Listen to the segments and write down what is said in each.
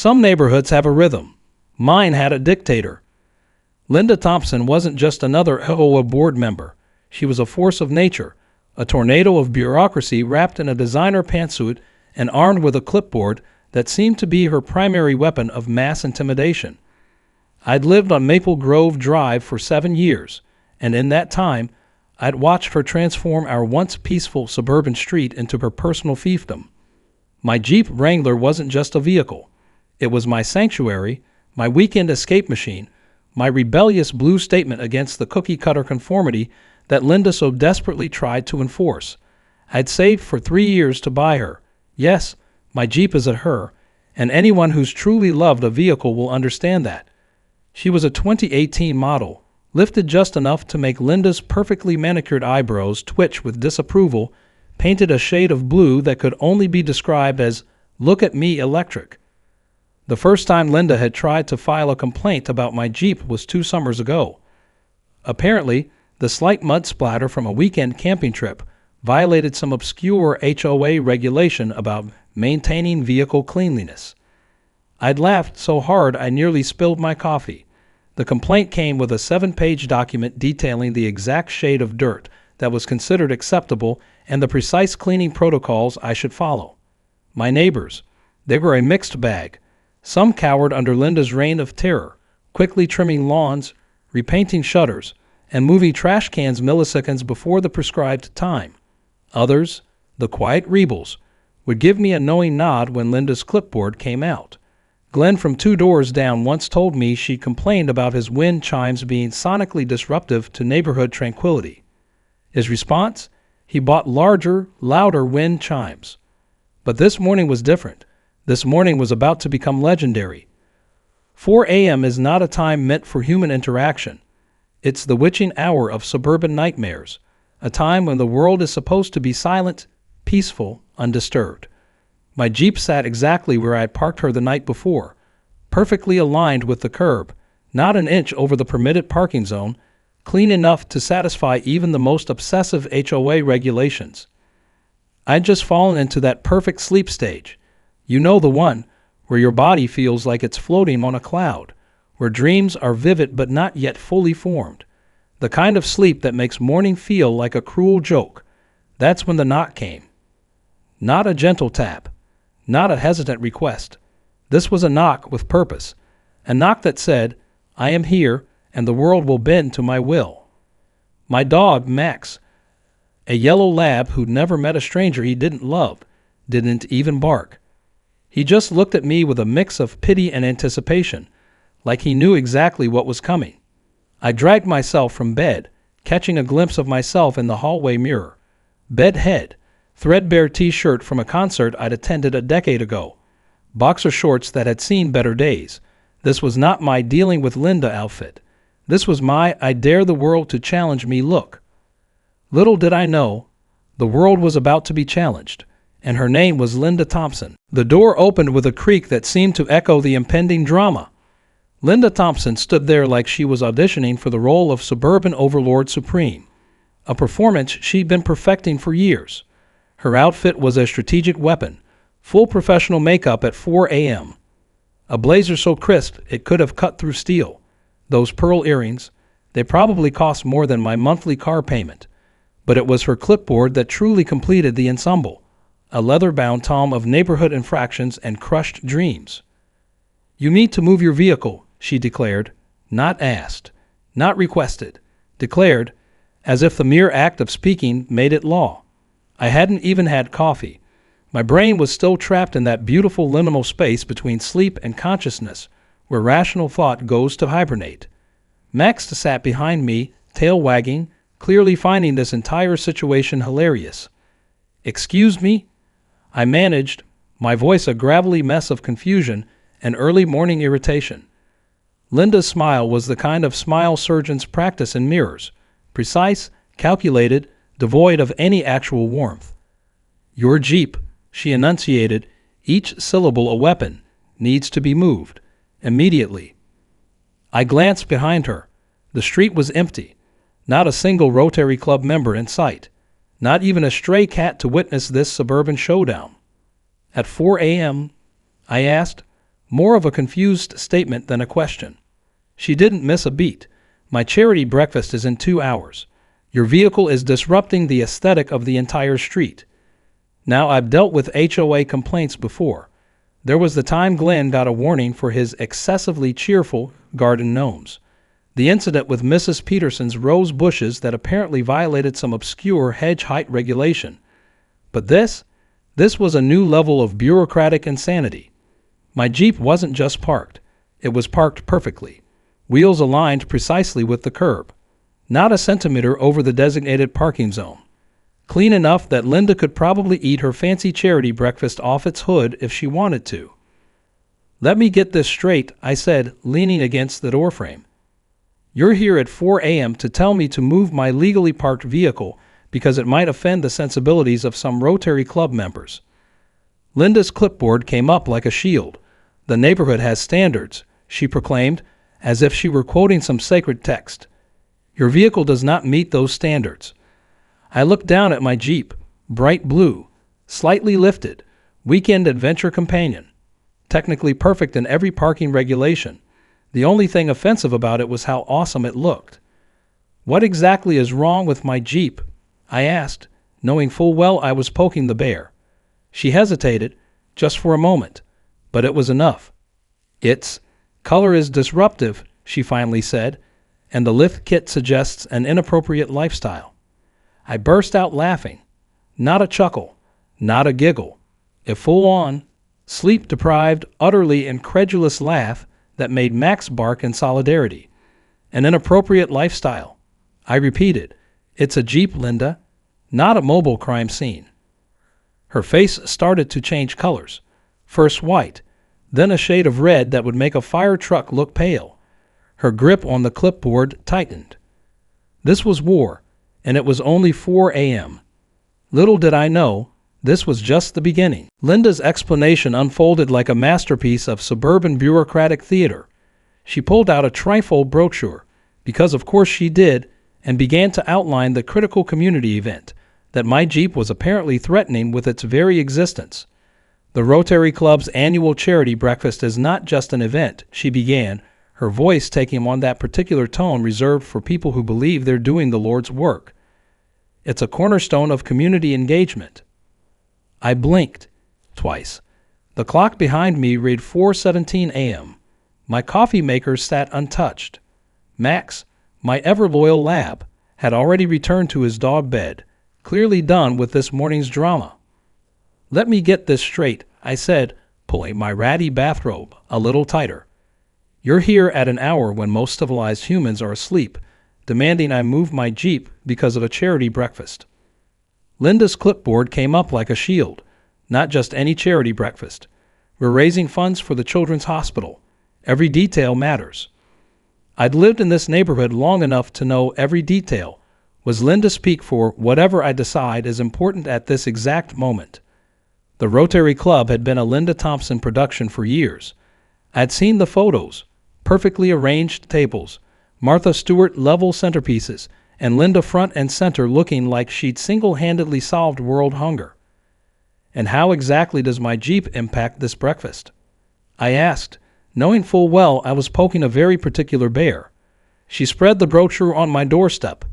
Some neighborhoods have a rhythm. Mine had a dictator. Linda Thompson wasn't just another HOA board member. She was a force of nature, a tornado of bureaucracy wrapped in a designer pantsuit and armed with a clipboard that seemed to be her primary weapon of mass intimidation. I'd lived on Maple Grove Drive for 7 years, and in that time, I'd watched her transform our once peaceful suburban street into her personal fiefdom. My Jeep Wrangler wasn't just a vehicle. It was my sanctuary, my weekend escape machine, my rebellious blue statement against the cookie-cutter conformity that Linda so desperately tried to enforce. I'd saved for 3 years to buy her. Yes, my Jeep is a her, and anyone who's truly loved a vehicle will understand that. She was a 2018 model, lifted just enough to make Linda's perfectly manicured eyebrows twitch with disapproval, painted a shade of blue that could only be described as "look at me electric." The first time Linda had tried to file a complaint about my Jeep was 2 summers ago. Apparently, the slight mud splatter from a weekend camping trip violated some obscure HOA regulation about maintaining vehicle cleanliness. I'd laughed so hard I nearly spilled my coffee. The complaint came with a 7-page document detailing the exact shade of dirt that was considered acceptable and the precise cleaning protocols I should follow. My neighbors, they were a mixed bag. Some cowered under Linda's reign of terror, quickly trimming lawns, repainting shutters, and moving trash cans milliseconds before the prescribed time. Others, the quiet rebels, would give me a knowing nod when Linda's clipboard came out. Glenn from 2 doors down once told me she complained about his wind chimes being sonically disruptive to neighborhood tranquility. His response? He bought larger, louder wind chimes. But this morning was different. This morning was about to become legendary. 4 a.m. is not a time meant for human interaction. It's the witching hour of suburban nightmares, a time when the world is supposed to be silent, peaceful, undisturbed. My Jeep sat exactly where I had parked her the night before, perfectly aligned with the curb, not an inch over the permitted parking zone, clean enough to satisfy even the most obsessive HOA regulations. I'd just fallen into that perfect sleep stage. You know the one, where your body feels like it's floating on a cloud, where dreams are vivid but not yet fully formed. The kind of sleep that makes morning feel like a cruel joke. That's when the knock came. Not a gentle tap. Not a hesitant request. This was a knock with purpose. A knock that said, I am here, and the world will bend to my will. My dog, Max, a yellow lab who'd never met a stranger he didn't love, didn't even bark. He just looked at me with a mix of pity and anticipation, like he knew exactly what was coming. I dragged myself from bed, catching a glimpse of myself in the hallway mirror. Bed head, threadbare t-shirt from a concert I'd attended a decade ago, boxer shorts that had seen better days. This was not my dealing with Linda outfit. This was my I dare the world to challenge me look. Little did I know, the world was about to be challenged, and her name was Linda Thompson. The door opened with a creak that seemed to echo the impending drama. Linda Thompson stood there like she was auditioning for the role of suburban overlord supreme, a performance she'd been perfecting for years. Her outfit was a strategic weapon, full professional makeup at 4 a.m. A blazer so crisp it could have cut through steel. Those pearl earrings, they probably cost more than my monthly car payment. But it was her clipboard that truly completed the ensemble, a leather-bound tome of neighborhood infractions and crushed dreams. You need to move your vehicle, she declared, not asked, not requested, declared, as if the mere act of speaking made it law. I hadn't even had coffee. My brain was still trapped in that beautiful liminal space between sleep and consciousness, where rational thought goes to hibernate. Max sat behind me, tail wagging, clearly finding this entire situation hilarious. Excuse me? I managed, my voice a gravelly mess of confusion and early morning irritation. Linda's smile was the kind of smile surgeons practice in mirrors, precise, calculated, devoid of any actual warmth. Your Jeep, she enunciated, each syllable a weapon, needs to be moved, immediately. I glanced behind her. The street was empty. Not a single Rotary Club member in sight. Not even a stray cat to witness this suburban showdown. At 4 a.m., I asked, more of a confused statement than a question. She didn't miss a beat. My charity breakfast is in 2 hours. Your vehicle is disrupting the aesthetic of the entire street. Now, I've dealt with HOA complaints before. There was the time Glenn got a warning for his excessively cheerful garden gnomes. The incident with Mrs. Peterson's rose bushes that apparently violated some obscure hedge height regulation. But this was a new level of bureaucratic insanity. My Jeep wasn't just parked. It was parked perfectly. Wheels aligned precisely with the curb. Not a centimeter over the designated parking zone. Clean enough that Linda could probably eat her fancy charity breakfast off its hood if she wanted to. Let me get this straight, I said, leaning against the doorframe. You're here at 4 a.m. to tell me to move my legally parked vehicle because it might offend the sensibilities of some Rotary Club members. Linda's clipboard came up like a shield. The neighborhood has standards, she proclaimed, as if she were quoting some sacred text. Your vehicle does not meet those standards. I looked down at my Jeep, bright blue, slightly lifted, weekend adventure companion, technically perfect in every parking regulation. The only thing offensive about it was how awesome it looked. What exactly is wrong with my Jeep? I asked, knowing full well I was poking the bear. She hesitated, just for a moment, but it was enough. Its color is disruptive, she finally said, and the lift kit suggests an inappropriate lifestyle. I burst out laughing. Not a chuckle, not a giggle. A full-on, sleep-deprived, utterly incredulous laugh that made Max bark in solidarity. An inappropriate lifestyle. I repeated, it's a Jeep, Linda, not a mobile crime scene. Her face started to change colors. First white, then a shade of red that would make a fire truck look pale. Her grip on the clipboard tightened. This was war, and it was only 4 a.m. Little did I know, this was just the beginning. Linda's explanation unfolded like a masterpiece of suburban bureaucratic theater. She pulled out a trifold brochure, because of course she did, and began to outline the critical community event that my Jeep was apparently threatening with its very existence. The Rotary Club's annual charity breakfast is not just an event, she began, her voice taking on that particular tone reserved for people who believe they're doing the Lord's work. It's a cornerstone of community engagement. I blinked twice. The clock behind me read 4:17 a.m. My coffee maker sat untouched. Max, my ever-loyal lab, had already returned to his dog bed, clearly done with this morning's drama. Let me get this straight, I said, pulling my ratty bathrobe a little tighter. You're here at an hour when most civilized humans are asleep, demanding I move my Jeep because of a charity breakfast. Linda's clipboard came up like a shield. Not just any charity breakfast. We're raising funds for the Children's Hospital. Every detail matters. I'd lived in this neighborhood long enough to know every detail was Linda speak for whatever I decide is important at this exact moment. The Rotary Club had been a Linda Thompson production for years. I'd seen the photos, perfectly arranged tables, Martha Stewart level centerpieces, and Linda front and center looking like she'd single-handedly solved world hunger. And how exactly does my Jeep impact this breakfast? I asked, knowing full well I was poking a very particular bear. She spread the brochure on my doorstep.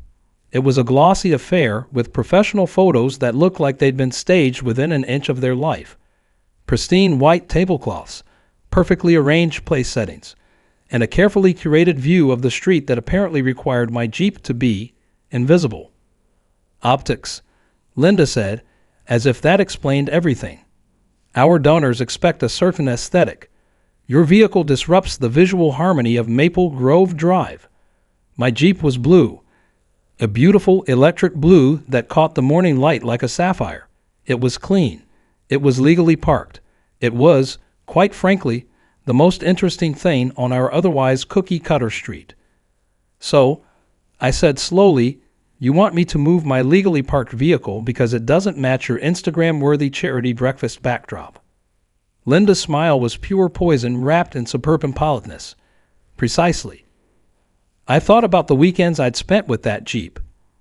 It was a glossy affair with professional photos that looked like they'd been staged within an inch of their life. Pristine white tablecloths, perfectly arranged place settings, and a carefully curated view of the street that apparently required my Jeep to be invisible. Optics, Linda said, as if that explained everything. Our donors expect a certain aesthetic. Your vehicle disrupts the visual harmony of Maple Grove Drive. My Jeep was blue, a beautiful electric blue that caught the morning light like a sapphire. It was clean. It was legally parked. It was, quite frankly, the most interesting thing on our otherwise cookie-cutter street. So, I said slowly, you want me to move my legally parked vehicle because it doesn't match your Instagram-worthy charity breakfast backdrop. Linda's smile was pure poison wrapped in suburban politeness. Precisely. I thought about the weekends I'd spent with that Jeep.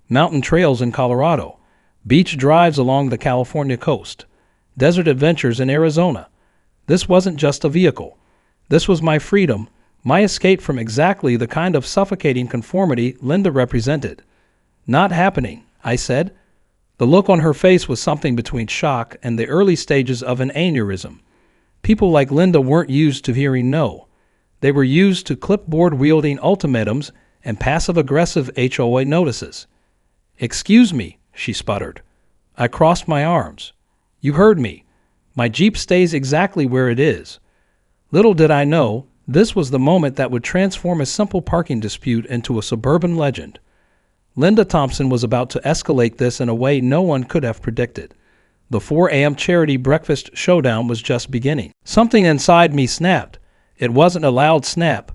Mountain trails in Colorado, beach drives along the California coast, desert adventures in Arizona. This wasn't just a vehicle. This was my freedom, my escape from exactly the kind of suffocating conformity Linda represented. Not happening, I said. The look on her face was something between shock and the early stages of an aneurysm. People like Linda weren't used to hearing no. They were used to clipboard-wielding ultimatums and passive-aggressive HOA notices. "Excuse me," she sputtered. I crossed my arms. "You heard me. My Jeep stays exactly where it is." Little did I know, this was the moment that would transform a simple parking dispute into a suburban legend. Linda Thompson was about to escalate this in a way no one could have predicted. The 4 a.m. charity breakfast showdown was just beginning. Something inside me snapped. It wasn't a loud snap,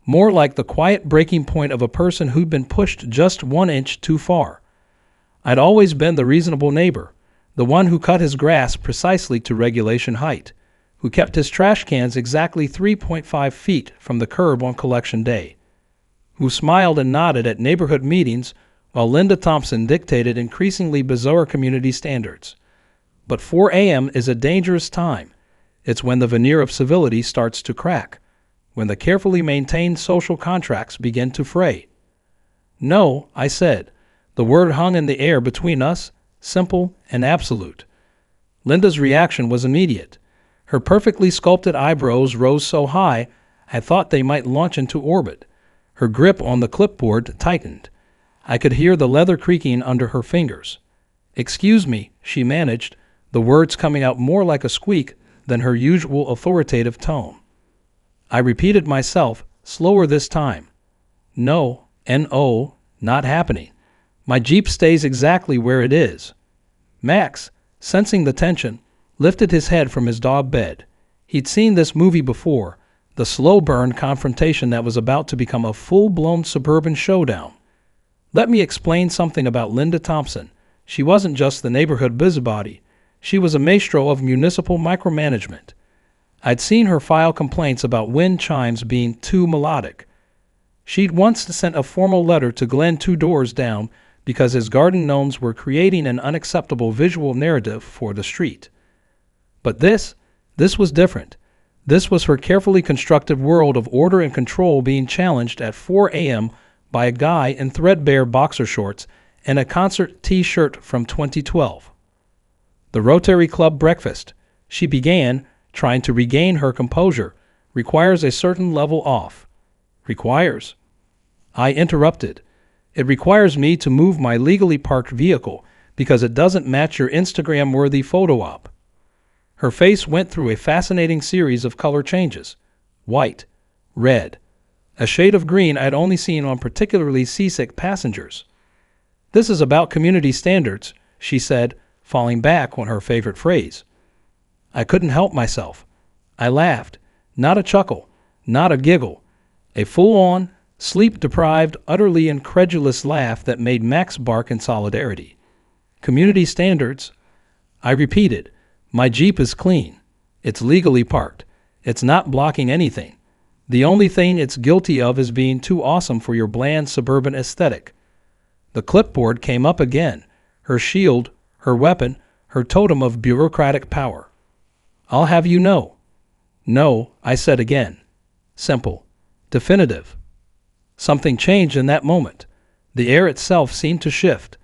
more like the quiet breaking point of a person who'd been pushed just 1 inch too far. I'd always been the reasonable neighbor, the one who cut his grass precisely to regulation height, who kept his trash cans exactly 3.5 feet from the curb on collection day, who smiled and nodded at neighborhood meetings while Linda Thompson dictated increasingly bizarre community standards. But 4 a.m. is a dangerous time. It's when the veneer of civility starts to crack, when the carefully maintained social contracts begin to fray. "No," I said. The word hung in the air between us, simple and absolute. Linda's reaction was immediate. Her perfectly sculpted eyebrows rose so high, I thought they might launch into orbit. Her grip on the clipboard tightened. I could hear the leather creaking under her fingers. "Excuse me," she managed, the words coming out more like a squeak than her usual authoritative tone. I repeated myself, slower this time. "No, N-O, not happening. My Jeep stays exactly where it is." Max, sensing the tension, lifted his head from his dog bed. He'd seen this movie before, the slow burn confrontation that was about to become a full-blown suburban showdown. "Let me explain something about Linda Thompson. She wasn't just the neighborhood busybody. She was a maestro of municipal micromanagement. I'd seen her file complaints about wind chimes being too melodic. She'd once sent a formal letter to Glenn 2 doors down because his garden gnomes were creating an unacceptable visual narrative for the street. But this was different. This was her carefully constructed world of order and control being challenged at 4 a.m. by a guy in threadbare boxer shorts and a concert T-shirt from 2012. "The Rotary Club breakfast," she began, trying to regain her composure, "requires a certain level off." "Requires?" I interrupted. "It requires me to move my legally parked vehicle because it doesn't match your Instagram-worthy photo op." Her face went through a fascinating series of color changes. White, red, a shade of green I'd only seen on particularly seasick passengers. "This is about community standards," she said, falling back on her favorite phrase. I couldn't help myself. I laughed. Not a chuckle, not a giggle. A full-on, sleep-deprived, utterly incredulous laugh that made Max bark in solidarity. "Community standards?" I repeated. "My Jeep is clean. It's legally parked. It's not blocking anything. The only thing it's guilty of is being too awesome for your bland suburban aesthetic." The clipboard came up again, her shield, her weapon, her totem of bureaucratic power. "I'll have you know." "No," I said again. Simple. Definitive. Something changed in that moment. The air itself seemed to shift.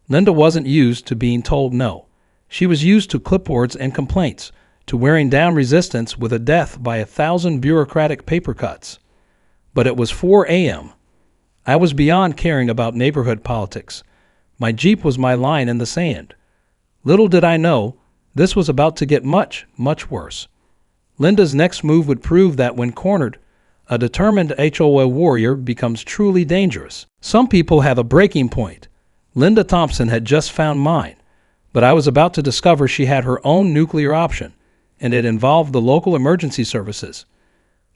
Linda wasn't used to being told no. She was used to clipboards and complaints, to wearing down resistance with a death by 1,000 bureaucratic paper cuts. But it was 4 a.m. I was beyond caring about neighborhood politics. My Jeep was my line in the sand. Little did I know, this was about to get much, much worse. Linda's next move would prove that when cornered, a determined HOA warrior becomes truly dangerous. Some people have a breaking point. Linda Thompson had just found mine, but I was about to discover she had her own nuclear option, and it involved the local emergency services.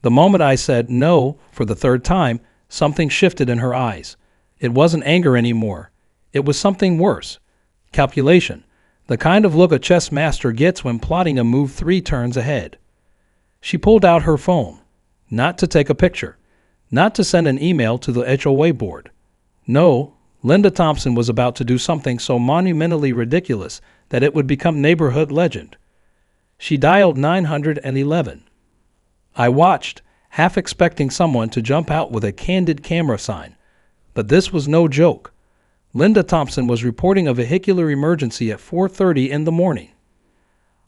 The moment I said no for the 3rd time, something shifted in her eyes. It wasn't anger anymore. It was something worse. Calculation. The kind of look a chess master gets when plotting a move 3 turns ahead. She pulled out her phone. Not to take a picture. Not to send an email to the HOA board. No, Linda Thompson was about to do something so monumentally ridiculous that it would become neighborhood legend. She dialed 911. I watched, half expecting someone to jump out with a candid camera sign. But this was no joke. Linda Thompson was reporting a vehicular emergency at 4:30 in the morning.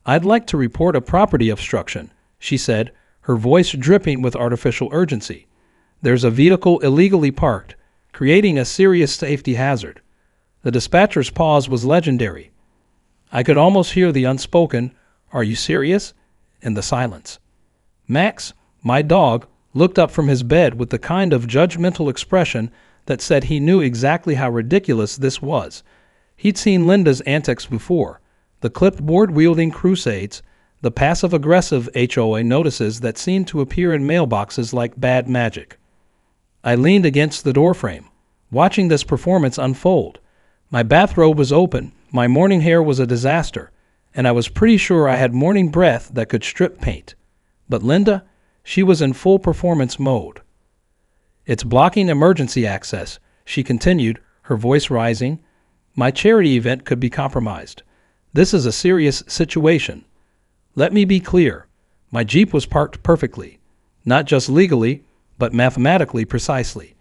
"I'd like to report a property obstruction," she said, her voice dripping with artificial urgency. "There's a vehicle illegally parked, creating a serious safety hazard." The dispatcher's pause was legendary. I could almost hear the unspoken, "Are you serious?" in the silence. Max, my dog, looked up from his bed with the kind of judgmental expression that said he knew exactly how ridiculous this was. He'd seen Linda's antics before, the clipboard-wielding crusades, the passive-aggressive HOA notices that seemed to appear in mailboxes like bad magic. I leaned against the doorframe, watching this performance unfold. My bathrobe was open, my morning hair was a disaster, and I was pretty sure I had morning breath that could strip paint. But Linda, she was in full performance mode. "It's blocking emergency access," she continued, her voice rising. "My charity event could be compromised. This is a serious situation. Let me be clear. My Jeep was parked perfectly, not just legally, but mathematically precisely.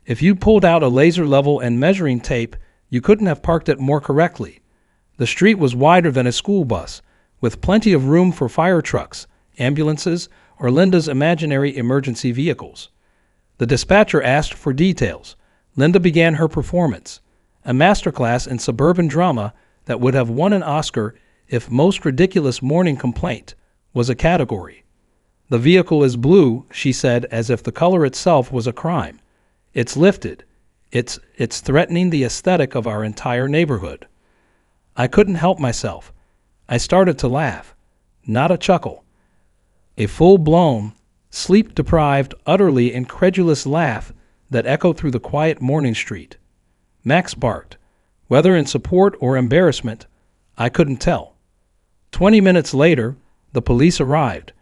If you pulled out a laser level and measuring tape, you couldn't have parked it more correctly. The street was wider than a school bus, with plenty of room for fire trucks, ambulances, or Linda's imaginary emergency vehicles." The dispatcher asked for details. Linda began her performance, a masterclass in suburban drama that would have won an Oscar if Most Ridiculous Morning Complaint was a category. "The vehicle is blue," she said, as if the color itself was a crime. "It's lifted. It's threatening the aesthetic of our entire neighborhood." I couldn't help myself. I started to laugh. Not a chuckle. A full-blown, sleep-deprived, utterly incredulous laugh that echoed through the quiet morning street. Max barked. Whether in support or embarrassment, I couldn't tell. 20 minutes later, the police arrived.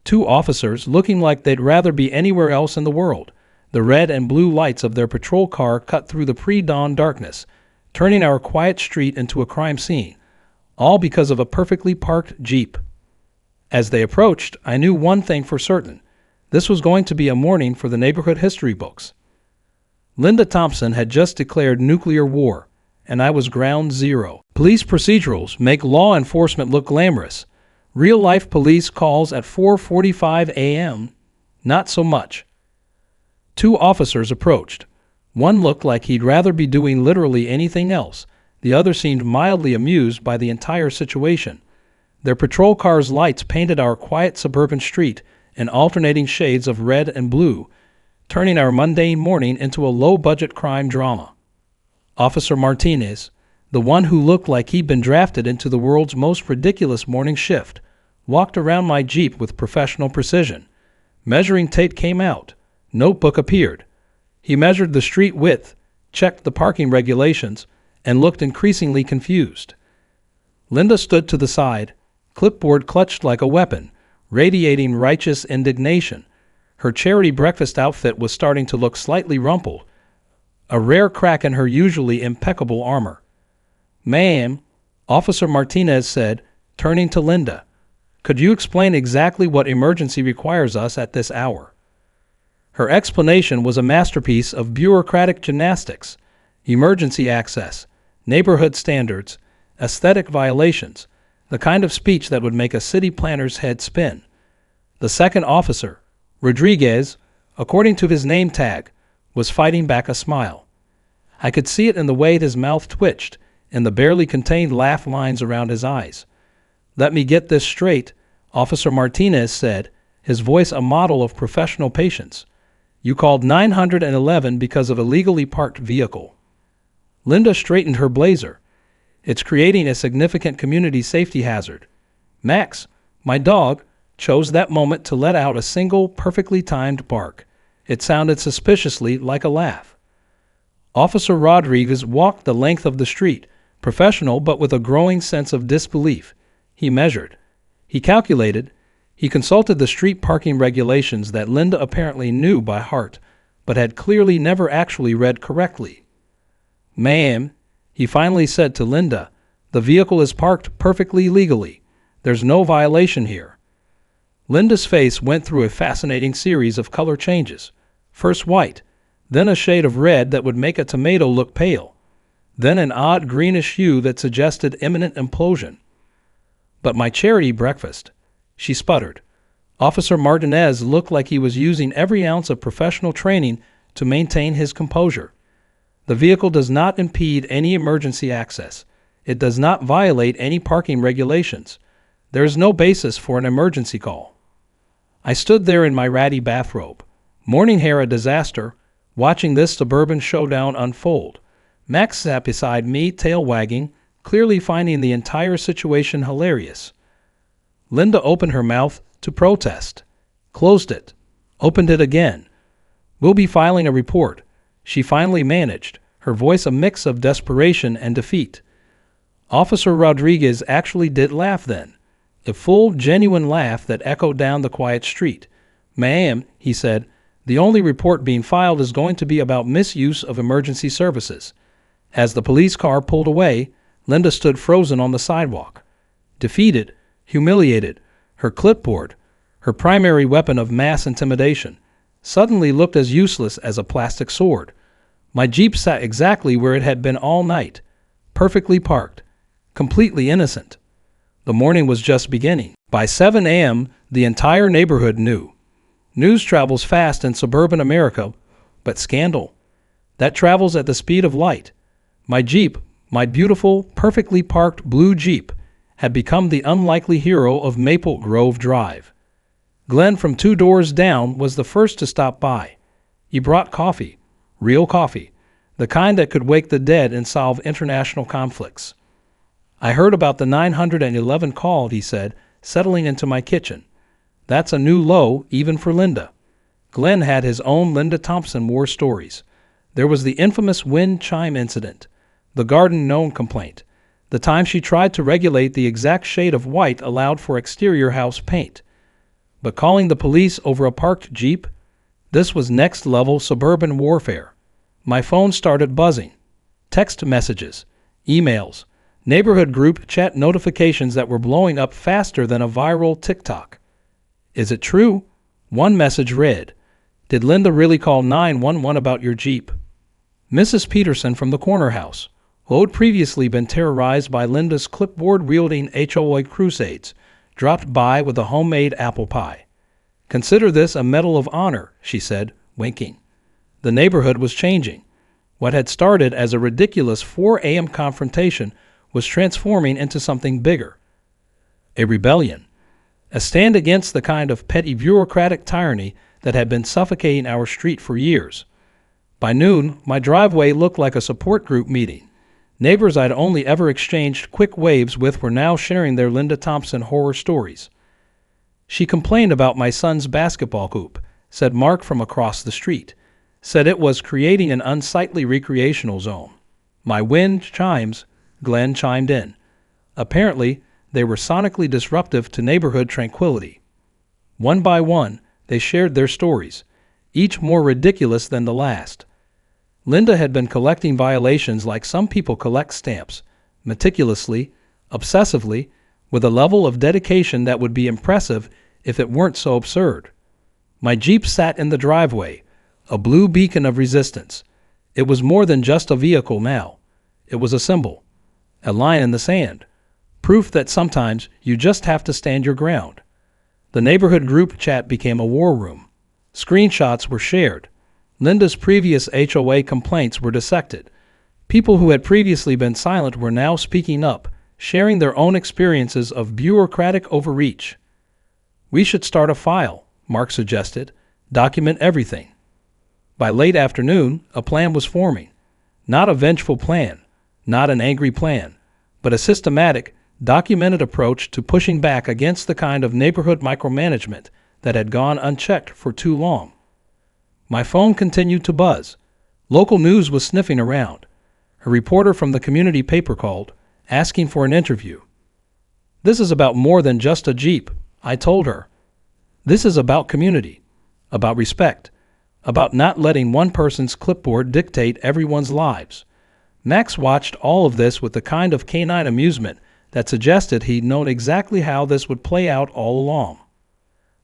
2 officers looking like they'd rather be anywhere else in the world. The red and blue lights of their patrol car cut through the pre-dawn darkness, turning our quiet street into a crime scene, all because of a perfectly parked Jeep. As they approached, I knew one thing for certain. This was going to be a morning for the neighborhood history books. Linda Thompson had just declared nuclear war, and I was ground zero. Police procedurals make law enforcement look glamorous. Real-life police calls at 4:45 a.m., not so much. 2 officers approached. One looked like he'd rather be doing literally anything else. The other seemed mildly amused by the entire situation. Their patrol car's lights painted our quiet suburban street in alternating shades of red and blue, turning our mundane morning into a low-budget crime drama. Officer Martinez, the one who looked like he'd been drafted into the world's most ridiculous morning shift, walked around my Jeep with professional precision. Measuring tape came out. Notebook appeared. He measured the street width, checked the parking regulations, and looked increasingly confused. Linda stood to the side, clipboard clutched like a weapon, radiating righteous indignation. Her charity breakfast outfit was starting to look slightly rumpled, a rare crack in her usually impeccable armor. "Ma'am," Officer Martinez said, turning to Linda, "could you explain exactly what emergency requires us at this hour?" Her explanation was a masterpiece of bureaucratic gymnastics, emergency access, neighborhood standards, aesthetic violations, the kind of speech that would make a city planner's head spin. The second officer, Rodriguez, according to his name tag, was fighting back a smile. I could see it in the way his mouth twitched, in the barely contained laugh lines around his eyes. "Let me get this straight," Officer Martinez said, his voice a model of professional patience. "You called 911 because of a legally parked vehicle." Linda straightened her blazer. "It's creating a significant community safety hazard." Max, my dog, chose that moment to let out a single, perfectly timed bark. It sounded suspiciously like a laugh. Officer Rodriguez walked the length of the street, professional but with a growing sense of disbelief. He measured. He calculated. He consulted the street parking regulations that Linda apparently knew by heart, but had clearly never actually read correctly. "Ma'am," he finally said to Linda, "the vehicle is parked perfectly legally. There's no violation here." Linda's face went through a fascinating series of color changes. First white, then a shade of red that would make a tomato look pale, then an odd greenish hue that suggested imminent implosion. "But my charity breakfast," she sputtered. Officer Martinez looked like he was using every ounce of professional training to maintain his composure. "The vehicle does not impede any emergency access. It does not violate any parking regulations. There is no basis for an emergency call." I stood there in my ratty bathrobe, morning hair a disaster, watching this suburban showdown unfold. Max sat beside me, tail wagging, clearly finding the entire situation hilarious. Linda opened her mouth to protest, closed it, opened it again. "We'll be filing a report," she finally managed, her voice a mix of desperation and defeat. Officer Rodriguez actually did laugh then, a full, genuine laugh that echoed down the quiet street. "Ma'am," he said, "the only report being filed is going to be about misuse of emergency services." As the police car pulled away, Linda stood frozen on the sidewalk. Defeated, humiliated, her clipboard, her primary weapon of mass intimidation, suddenly looked as useless as a plastic sword. My Jeep sat exactly where it had been all night, perfectly parked, completely innocent. The morning was just beginning. By 7 a.m., the entire neighborhood knew. News travels fast in suburban America, but scandal, that travels at the speed of light. My Jeep, my beautiful, perfectly parked blue Jeep, had become the unlikely hero of Maple Grove Drive. Glenn from 2 doors down was the first to stop by. He brought coffee, real coffee, the kind that could wake the dead and solve international conflicts. "I heard about the 911 call," he said, settling into my kitchen. "That's a new low, even for Linda." Glenn had his own Linda Thompson war stories. There was the infamous wind chime incident, the garden gnome complaint, the time she tried to regulate the exact shade of white allowed for exterior house paint. But calling the police over a parked Jeep? This was next-level suburban warfare. My phone started buzzing. Text messages, emails, neighborhood group chat notifications that were blowing up faster than a viral TikTok. "Is it true?" One message read, "Did Linda really call 911 about your Jeep?" Mrs. Peterson from the corner house, who had previously been terrorized by Linda's clipboard-wielding HOA crusades, dropped by with a homemade apple pie. "Consider this a medal of honor," she said, winking. The neighborhood was changing. What had started as a ridiculous 4 a.m. confrontation was transforming into something bigger. A rebellion. A stand against the kind of petty bureaucratic tyranny that had been suffocating our street for years. By noon, my driveway looked like a support group meeting. Neighbors I'd only ever exchanged quick waves with were now sharing their Linda Thompson horror stories. "She complained about my son's basketball hoop," said Mark from across the street. "Said it was creating an unsightly recreational zone." "My wind chimes," Glenn chimed in. Apparently, they were sonically disruptive to neighborhood tranquility. One by one, they shared their stories, each more ridiculous than the last. Linda had been collecting violations like some people collect stamps, meticulously, obsessively, with a level of dedication that would be impressive if it weren't so absurd. My Jeep sat in the driveway, a blue beacon of resistance. It was more than just a vehicle now. It was a symbol, a line in the sand, proof that sometimes you just have to stand your ground. The neighborhood group chat became a war room. Screenshots were shared. Linda's previous HOA complaints were dissected. People who had previously been silent were now speaking up, sharing their own experiences of bureaucratic overreach. "We should start a file," Mark suggested. "Document everything." By late afternoon, a plan was forming. Not a vengeful plan, not an angry plan, but a systematic, documented approach to pushing back against the kind of neighborhood micromanagement that had gone unchecked for too long. My phone continued to buzz. Local news was sniffing around. A reporter from the community paper called, asking for an interview. "This is about more than just a Jeep," I told her. "This is about community, about respect, about not letting one person's clipboard dictate everyone's lives." Max watched all of this with the kind of canine amusement that suggested he'd known exactly how this would play out all along.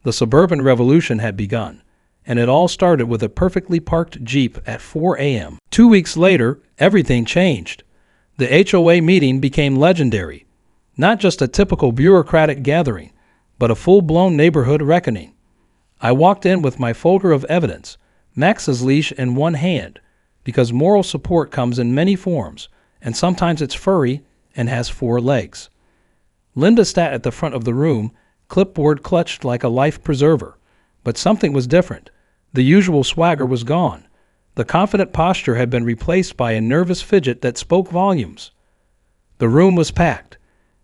The suburban revolution had begun, and it all started with a perfectly parked Jeep at 4 a.m. 2 weeks later, everything changed. The HOA meeting became legendary. Not just a typical bureaucratic gathering, but a full-blown neighborhood reckoning. I walked in with my folder of evidence, Max's leash in one hand, because moral support comes in many forms, and sometimes it's furry and has 4 legs. Linda sat at the front of the room, clipboard clutched like a life preserver. But something was different. The usual swagger was gone. The confident posture had been replaced by a nervous fidget that spoke volumes. The room was packed.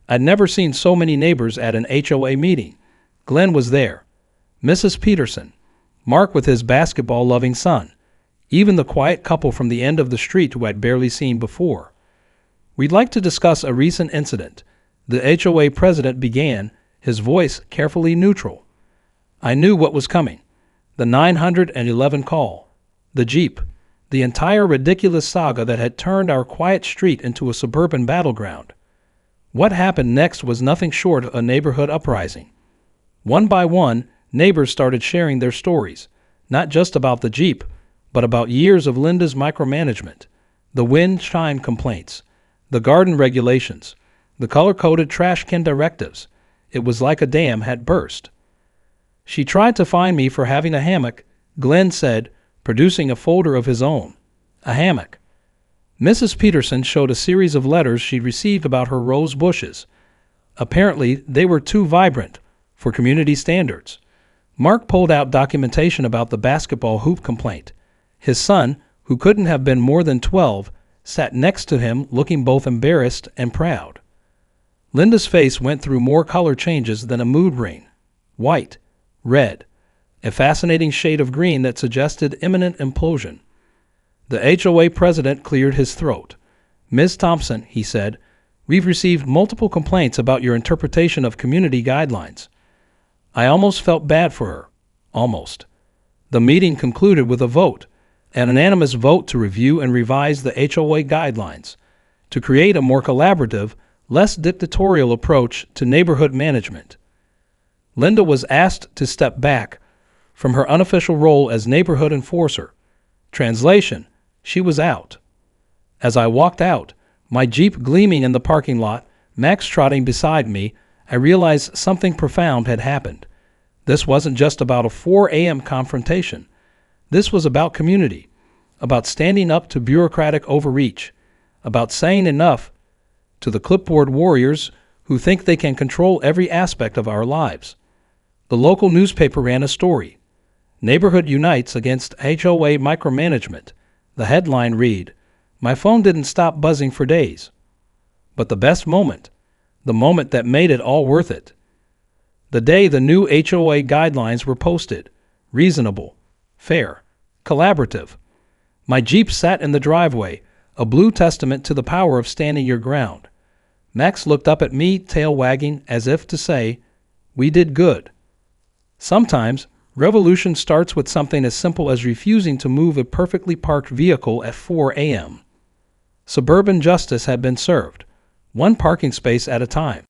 I'd never seen so many neighbors at an HOA meeting. Glenn was there, Mrs. Peterson, Mark with his basketball-loving son, even the quiet couple from the end of the street who I'd barely seen before. We'd like to discuss a recent incident. The HOA president began, his voice carefully neutral. I knew what was coming. The 911 call. The Jeep. The entire ridiculous saga that had turned our quiet street into a suburban battleground. What happened next was nothing short of a neighborhood uprising. One by one, neighbors started sharing their stories, not just about the Jeep, but about years of Linda's micromanagement, the wind chime complaints, the garden regulations, the color-coded trash can directives. It was like a dam had burst. She tried to find me for having a hammock, Glenn said, producing a folder of his own. A hammock. Mrs. Peterson showed a series of letters she'd received about her rose bushes. Apparently, they were too vibrant for community standards. Mark pulled out documentation about the basketball hoop complaint. His son, who couldn't have been more than 12, sat next to him looking both embarrassed and proud. Linda's face went through more color changes than a mood ring. White, red, a fascinating shade of green that suggested imminent implosion. The HOA president cleared his throat. Ms. Thompson, he said, we've received multiple complaints about your interpretation of community guidelines. I almost felt bad for her. Almost. The meeting concluded with a vote, an unanimous vote to review and revise the HOA guidelines, to create a more collaborative, less dictatorial approach to neighborhood management. Linda was asked to step back from her unofficial role as neighborhood enforcer. Translation, she was out. As I walked out, my Jeep gleaming in the parking lot, Max trotting beside me, I realized something profound had happened. This wasn't just about a 4 a.m. confrontation. This was about community, about standing up to bureaucratic overreach, about saying enough to the clipboard warriors who think they can control every aspect of our lives. The local newspaper ran a story. Neighborhood unites against HOA micromanagement. The headline read, "My phone didn't stop buzzing for days." But the best moment, the moment that made it all worth it, the day the new HOA guidelines were posted, reasonable, fair, collaborative. My Jeep sat in the driveway, a blue testament to the power of standing your ground. Max looked up at me, tail wagging, as if to say, we did good. Sometimes, revolution starts with something as simple as refusing to move a perfectly parked vehicle at 4 a.m. Suburban justice had been served, one parking space at a time.